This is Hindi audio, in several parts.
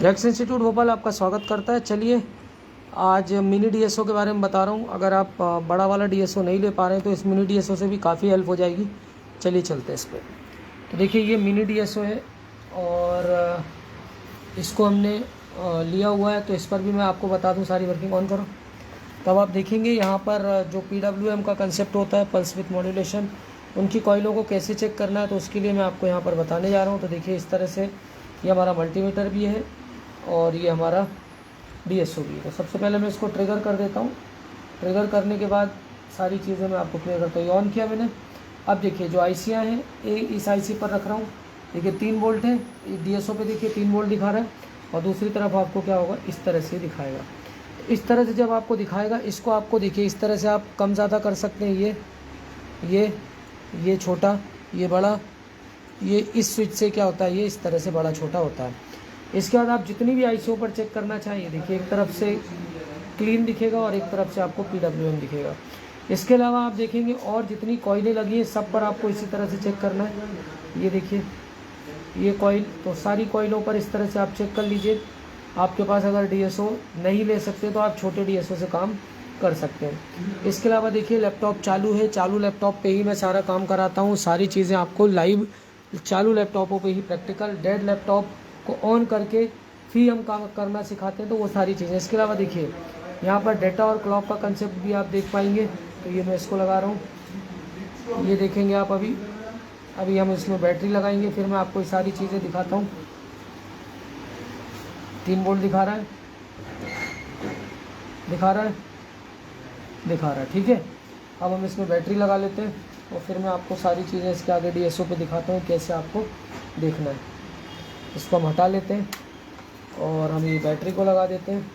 रेक्स इंस्टीट्यूट भोपाल आपका स्वागत करता है। चलिए आज मिनी डीएसओ के बारे में बता रहा हूँ। अगर आप बड़ा वाला डीएसओ नहीं ले पा रहे हैं तो इस मिनी डीएसओ से भी काफ़ी हेल्प हो जाएगी। चलिए चलते हैं इस पर। तो देखिए ये मिनी डीएसओ है और इसको हमने लिया हुआ है, तो इस पर भी मैं आपको बता दूँ सारी वर्किंग। ऑन करो तब आप देखेंगे यहाँ पर जो PWM का कंसेप्ट होता है, पल्स विथ मॉड्यूलेशन, उनकी कॉइलों को कैसे चेक करना है, तो उसके लिए मैं आपको यहाँ पर बताने जा रहा हूँ। तो देखिए इस तरह से ये हमारा मल्टीमीटर भी है और ये हमारा डीएसओ भी है। तो सबसे पहले मैं इसको ट्रिगर कर देता हूँ। ट्रिगर करने के बाद सारी चीज़ें मैं आपको क्लियर करता हूँ। ये ऑन किया मैंने। अब देखिए जो आईसियाँ हैं इस आईसी पर रख रहा हूँ। देखिए 3 वोल्ट है डीएसओ पे, देखिए 3 वोल्ट दिखा रहा है और दूसरी तरफ आपको क्या होगा, इस तरह से दिखाएगा। तो इस तरह से जब आपको दिखाएगा, इसको आपको देखिए इस तरह से आप कम ज़्यादा कर सकते हैं। ये छोटा, ये बड़ा, ये इस स्विच से क्या होता है, ये इस तरह से बड़ा छोटा होता है। इसके बाद आप जितनी भी आईसीओ पर चेक करना चाहिए, देखिए एक तरफ से क्लीन दिखेगा और एक तरफ से आपको PWM दिखेगा। इसके अलावा आप देखेंगे और जितनी कॉइलें लगी हैं सब पर आपको इसी तरह से चेक करना है। ये देखिए ये कॉइल, तो सारी कॉइलों पर इस तरह से आप चेक कर लीजिए। आपके पास अगर डीएसओ नहीं ले सकते तो आप छोटे डीएसओ से काम कर सकते हैं। इसके अलावा देखिए लैपटॉप चालू है, चालू लैपटॉप पे ही मैं सारा काम कराता हूँ। सारी चीज़ें आपको लाइव चालू लैपटॉपों पे ही प्रैक्टिकल, डेड लैपटॉप को ऑन करके फिर हम काम करना सिखाते हैं, तो वो सारी चीज़ें। इसके अलावा देखिए यहाँ पर डेटा और क्लॉक का कंसेप्ट भी आप देख पाएंगे। तो ये मैं इसको लगा रहा हूँ, ये देखेंगे आप। अभी हम इसमें बैटरी लगाएंगे, फिर मैं आपको ये सारी चीज़ें दिखाता हूँ। 3 वोल्ट दिखा रहा है, ठीक है। अब हम इसमें बैटरी लगा लेते हैं और फिर मैं आपको सारी चीज़ें इसके आगे डीएसओ पे दिखाता हूँ कैसे आपको देखना है। इसको हम हटा लेते हैं और हम ये बैटरी को लगा देते हैं।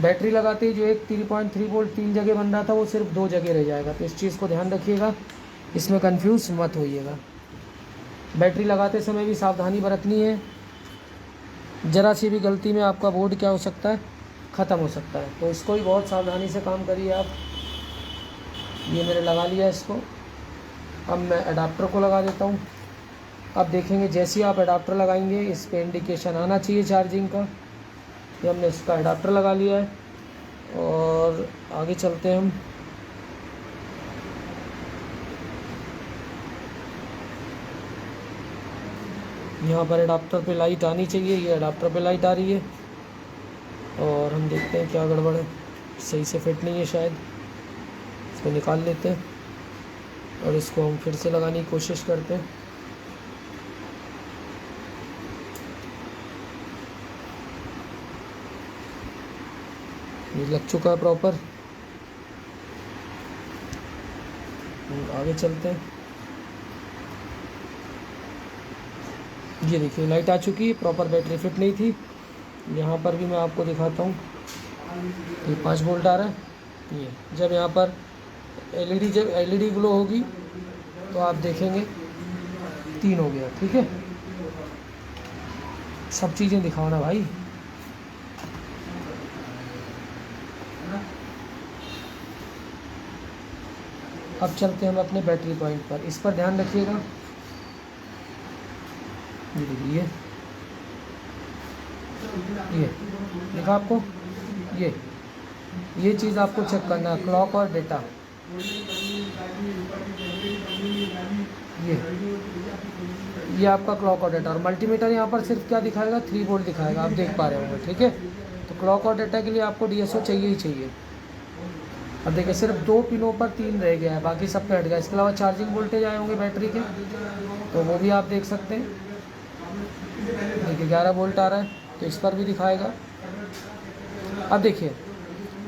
बैटरी लगाते ही जो एक 3.3 वोल्ट 3 जगह बन रहा था वो सिर्फ 2 जगह रह जाएगा। तो इस चीज़ को ध्यान रखिएगा, इसमें कंफ्यूज मत होइएगा। बैटरी लगाते समय भी सावधानी बरतनी है। ज़रा सी भी गलती में आपका बोर्ड क्या हो सकता है, ख़त्म हो सकता है। तो इसको भी बहुत सावधानी से काम करिए आप। ये मैंने लगा लिया इसको। अब मैं एडाप्टर को लगा देता हूँ। अब देखेंगे जैसे ही आप एडाप्टर लगाएंगे इस पे इंडिकेशन आना चाहिए चार्जिंग का। ये हमने इसका एडाप्टर लगा लिया है और आगे चलते हैं हम। यहाँ पर एडाप्टर पे लाइट आनी चाहिए, ये एडाप्टर पे लाइट आ रही है और हम देखते हैं क्या गड़बड़ है, सही से फिट नहीं है शायद। इसको निकाल लेते हैं और इसको हम फिर से लगाने की कोशिश करते हैं। ये लग चुका है प्रॉपर। आगे चलते हैं। ये देखिए लाइट आ चुकी है, प्रॉपर बैटरी फिट नहीं थी। यहाँ पर भी मैं आपको दिखाता हूँ, ये 5 वोल्ट आ रहा है। ये जब यहाँ पर जब एलईडी ग्लो होगी तो आप देखेंगे 3 हो गया, ठीक है। सब चीज़ें दिखाओ ना भाई। अब चलते हैं हम अपने बैटरी पॉइंट पर, इस पर ध्यान रखिएगा। ये देखिए ये देखा आपको, ये चीज़ आपको चेक करना है, क्लॉक और डेटा। ये आपका क्लॉक और डेटा। और मल्टीमीटर यहाँ पर सिर्फ क्या दिखाएगा, 3 वोल्ट दिखाएगा, आप देख पा रहे होंगे, ठीक है। तो क्लॉक और डेटा के लिए आपको डीएसओ चाहिए ही चाहिए। अब देखिए सिर्फ 2 पिनों पर 3 रह गया है, बाकी सब पे हट गया। इसके अलावा चार्जिंग वोल्टेज आए होंगे बैटरी के, तो वो भी आप देख सकते हैं। देखिए 11 वोल्ट आ रहा है, तो इस पर भी दिखाएगा। अब देखिए,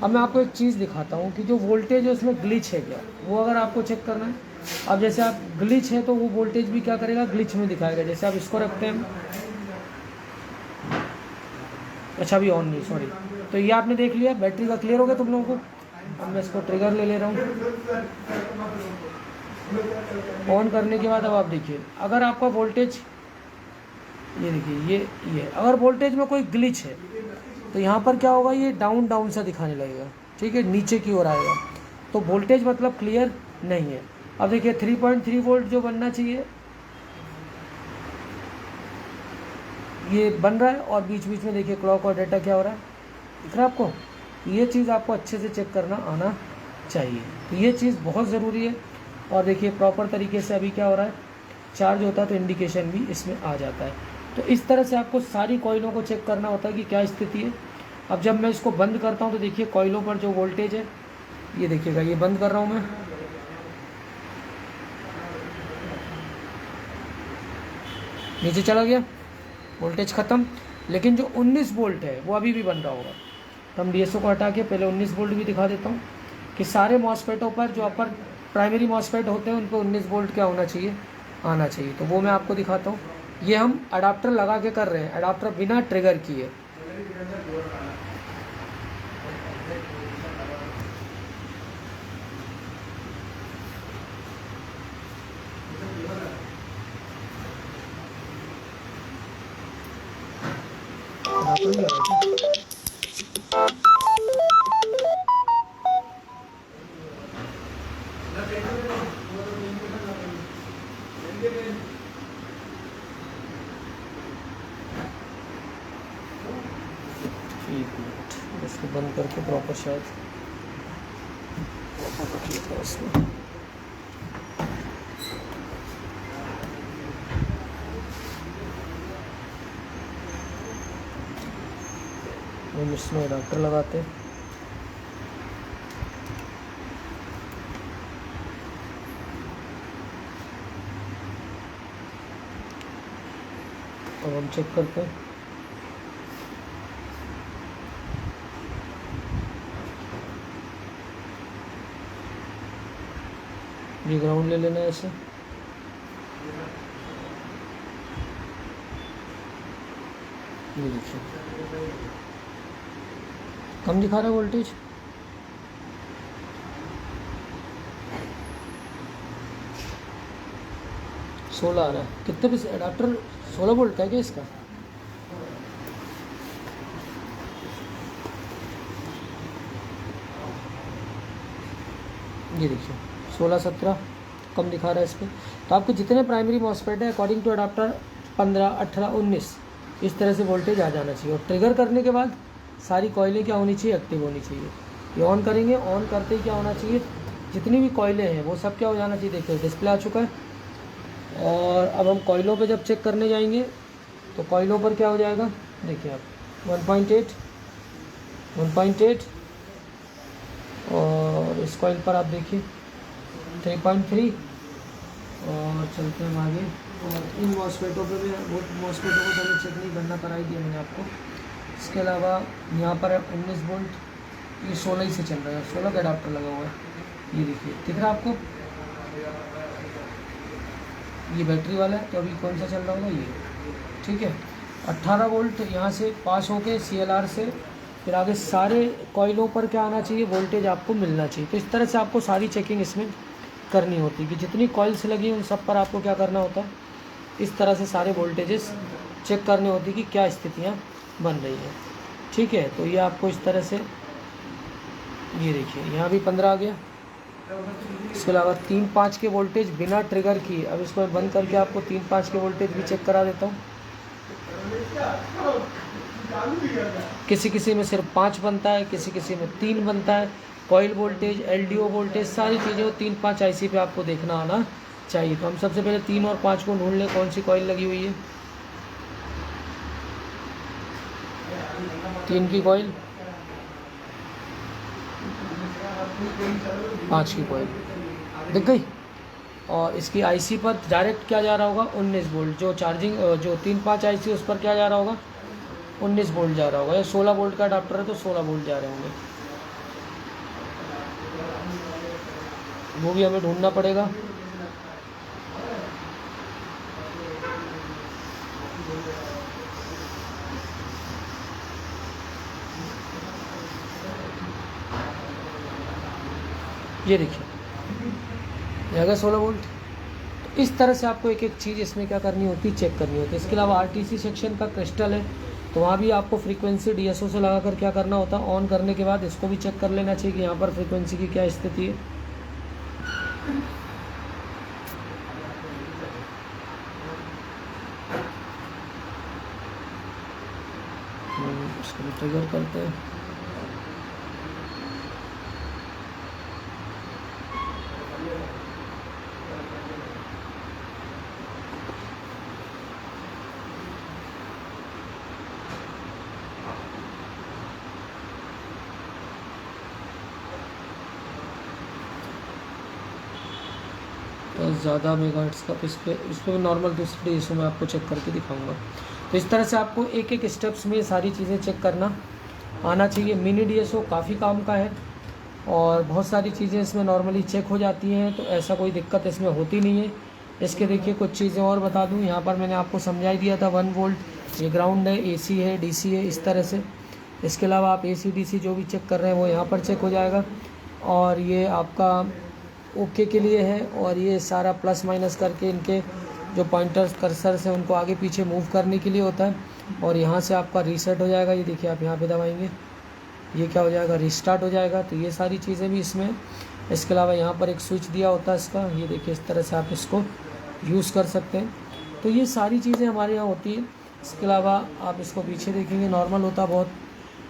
अब मैं आपको एक चीज़ दिखाता हूँ कि जो वोल्टेज है उसमें ग्लिच है क्या, वो अगर आपको चेक करना है। अब जैसे आप ग्लिच है तो वो वोल्टेज भी क्या करेगा, ग्लिच में दिखाएगा। जैसे आप इसको रखते हैं, अच्छा अभी ऑन नहीं, सॉरी। तो ये आपने देख लिया, बैटरी का क्लियर हो गया तुम लोगों को। अब मैं इसको ट्रिगर ले रहा हूँ। ऑन करने के बाद अब आप देखिए, अगर आपका वोल्टेज, ये देखिए ये अगर वोल्टेज में कोई ग्लिच है तो यहाँ पर क्या होगा, ये डाउन सा दिखाने लगेगा, ठीक है, नीचे की ओर आएगा। तो वोल्टेज मतलब क्लियर नहीं है। अब देखिए 3.3 वोल्ट जो बनना चाहिए, ये बन रहा है और बीच बीच में देखिए क्लॉक और डेटा क्या हो रहा है, दिख रहा है आपको। ये चीज़ आपको अच्छे से चेक करना आना चाहिए, तो ये चीज़ बहुत ज़रूरी है। और देखिए प्रॉपर तरीके से अभी क्या हो रहा है, चार्ज होता है तो इंडिकेशन भी इसमें आ जाता है। तो इस तरह से आपको सारी कॉइलों को चेक करना होता है कि क्या स्थिति है। अब जब मैं इसको बंद करता हूँ तो देखिए कॉइलों पर जो वोल्टेज है, ये देखिएगा, ये बंद कर रहा हूँ मैं, नीचे चला गया, वोल्टेज ख़त्म। लेकिन जो 19 वोल्ट है वो अभी भी बन रहा होगा। तो हम डीएसओ को हटा के पहले 19 वोल्ट भी दिखा देता हूँ कि सारे मॉसफेटों पर जो अपर प्राइमरी मॉसफेट होते हैं उन पर 19 वोल्ट क्या होना चाहिए, आना चाहिए। तो वो मैं आपको दिखाता हूँ। ये हम अडाप्टर लगा के कर रहे हैं, अडाप्टर बिना ट्रिगर किए। इसको बंद करके प्रॉपर शायद इसमें हम इसमें अडाप्टर लगाते हैं। अब हम चेक करते हैं। ये ग्राउंड ले लेना है ऐसे, ये देखिए कम दिखा रहा है वोल्टेज। सोलह आ रहा है, कितने पे अडाप्टर 16 वोल्ट का है क्या इसका? ये देखिए 16 17 कम दिखा रहा है इस पर। तो आपको जितने प्राइमरी मॉसफेट है अकॉर्डिंग टू अडाप्टर 15 18 19 इस तरह से वोल्टेज आ जाना चाहिए। और ट्रिगर करने के बाद सारी कॉइलें क्या होनी चाहिए, एक्टिव होनी चाहिए। ये ऑन करेंगे, ऑन करते ही क्या होना चाहिए, जितनी भी कॉइलें हैं वो सब क्या हो जाना चाहिए। देखिए डिस्प्ले आ चुका है। और अब हम कॉइलों पे जब चेक करने जाएंगे तो कॉइलों पर क्या हो जाएगा, देखिए आप 1.8 1.8 और इस कॉइल पर आप देखिए 3.3। और चलते हैं आगे। और इन मॉसफेटों पे भी, वो मॉसफेटों को तो हमें चेक नहीं करना, करा ही दिया मैंने आपको। इसके अलावा यहाँ पर है 19 वोल्ट, ये 16 ही से चल रहा है, 16 का अडाप्टर लगा हुआ है। ये देखिए दिख रहा है आपको, ये बैटरी वाला है। तो अभी कौन सा चल रहा होगा, ये ठीक है। 18 वोल्ट यहाँ से पास होके CLR से फिर आगे सारे कॉइलों पर क्या आना चाहिए, वोल्टेज आपको मिलना चाहिए। तो इस तरह से आपको सारी चेकिंग इसमें करनी होती है कि जितनी कॉइल्स लगी उन सब पर आपको क्या करना होता है, इस तरह से सारे वोल्टेजेस चेक करने होती है कि क्या स्थितियाँ बन रही हैं। ठीक है, तो ये आपको इस तरह से, ये देखिए यहाँ भी 15 आ गया। इसके अलावा 3-5 के वोल्टेज बिना ट्रिगर किए, अब इसको मैं बंद करके आपको 3-5 के वोल्टेज भी चेक करा देता हूँ। किसी किसी में सिर्फ 5 बनता है, किसी किसी में 3 बनता है। कॉइल वोल्टेज, LDO वोल्टेज, सारी चीज़ें 3-5 IC पे आपको देखना आना चाहिए। तो हम सबसे पहले 3 और 5 को ढूंढ लें, कौन सी कॉइल लगी हुई है। 3 की कॉइल, 5 की कॉइल दिख गई। और इसकी IC पर डायरेक्ट क्या जा रहा होगा, 19 वोल्ट। जो चार्जिंग जो 3-5 IC उस पर क्या जा रहा होगा, 19 वोल्ट जा रहा होगा। या 16 वोल्ट का अडाप्टर है तो 16 वोल्ट जा रहे होंगे, वो भी हमें ढूंढना पड़ेगा। ये देखिए जाएगा 16 वोल्ट। तो इस तरह से आपको एक एक चीज़ इसमें क्या करनी होती है, चेक करनी होती है। इसके अलावा RTC सेक्शन का क्रिस्टल है, तो वहाँ भी आपको फ्रीक्वेंसी DSO से लगाकर क्या करना होता है, ऑन करने के बाद इसको भी चेक कर लेना चाहिए कि यहाँ पर फ्रीक्वेंसी की क्या स्थिति है। इसको ट्रिगर करते हैं। तो ज़्यादा मेगाहर्ट्ज़ का इस पर नॉर्मल दूसरी डीएसओ में आपको चेक करके दिखाऊंगा। तो इस तरह से आपको एक एक स्टेप्स में सारी चीज़ें चेक करना आना चाहिए। मिनी डीएसओ काफ़ी काम का है और बहुत सारी चीज़ें इसमें नॉर्मली चेक हो जाती हैं, तो ऐसा कोई दिक्कत इसमें होती नहीं है। इसके देखिए कुछ चीज़ें और बता दूं, यहाँ पर मैंने आपको समझा ही दिया था 1 वोल्ट ये ग्राउंड है, एसी है, डीसी है, इस तरह से। इसके अलावा आप एसी डीसी जो भी चेक कर रहे हैं वो यहाँ पर चेक हो जाएगा। और ये आपका ओके के लिए है, और ये सारा प्लस माइनस करके इनके जो पॉइंटर्स कर्सर्स हैं उनको आगे पीछे मूव करने के लिए होता है। और यहाँ से आपका रीसेट हो जाएगा, ये देखिए आप यहाँ पे दबाएंगे ये क्या हो जाएगा, रिस्टार्ट हो जाएगा। तो ये सारी चीज़ें भी इसमें। इसके अलावा यहाँ पर एक स्विच दिया होता है इसका, ये देखिए इस तरह से आप इसको यूज़ कर सकते हैं। तो ये सारी चीज़ें हमारे यहाँ होती हैं। इसके अलावा आप इसको पीछे देखेंगे नॉर्मल होता बहुत,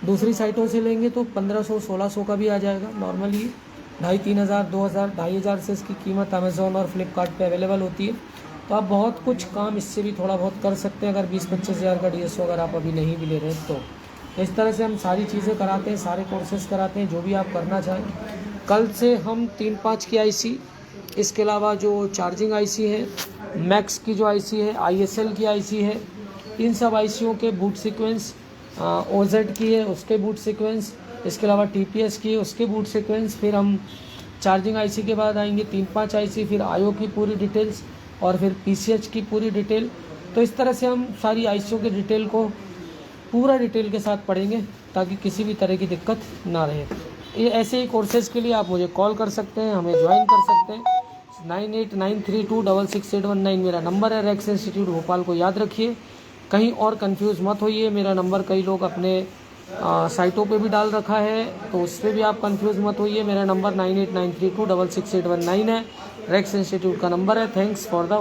दूसरी साइटों से लेंगे तो 1500-1600 का भी आ जाएगा नॉर्मली। 2500-3000 2000 2500 से इसकी कीमत अमेज़ोन और फ्लिपकार्ट पे अवेलेबल होती है। तो आप बहुत कुछ काम इससे भी थोड़ा बहुत कर सकते हैं अगर 20-25 हज़ार का डीएसओ अगर आप अभी नहीं भी ले रहे हैं तो। इस तरह से हम सारी चीज़ें कराते हैं, सारे कोर्सेज़ कराते हैं जो भी आप करना चाहें। कल से हम 3-5 की आईसी, इसके अलावा जो चार्जिंग आईसी है, मैक्स की जो आईसी है, आईएसएल की आईसी है, इन सब आईसीयों के बूट सीक्वेंस, ओजेड की है उसके बूट सीक्वेंस, इसके अलावा टीपीएस की है उसके बूट सीक्वेंस, फिर हम चार्जिंग आईसी के बाद आएंगे 3-5 आईसी, फिर आईओ की पूरी डिटेल्स और फिर पीसीएच की पूरी डिटेल। तो इस तरह से हम सारी आईसीयों के डिटेल को पूरा डिटेल के साथ पढ़ेंगे ताकि किसी भी तरह की दिक्कत ना रहे। ये ऐसे ही कोर्सेज़ के लिए आप मुझे कॉल कर सकते हैं, हमें ज्वाइन कर सकते हैं। 9893266819 मेरा नंबर है। रैक्स इंस्टीट्यूट भोपाल को याद रखिए, कहीं और कंफ्यूज मत होइए। मेरा नंबर कई लोग अपने साइटों पे भी डाल रखा है, तो उस पर भी आप कंफ्यूज मत होइए। मेरा नंबर 9893266819 है, रैक्स इंस्टीट्यूट का नंबर है। Thanks for the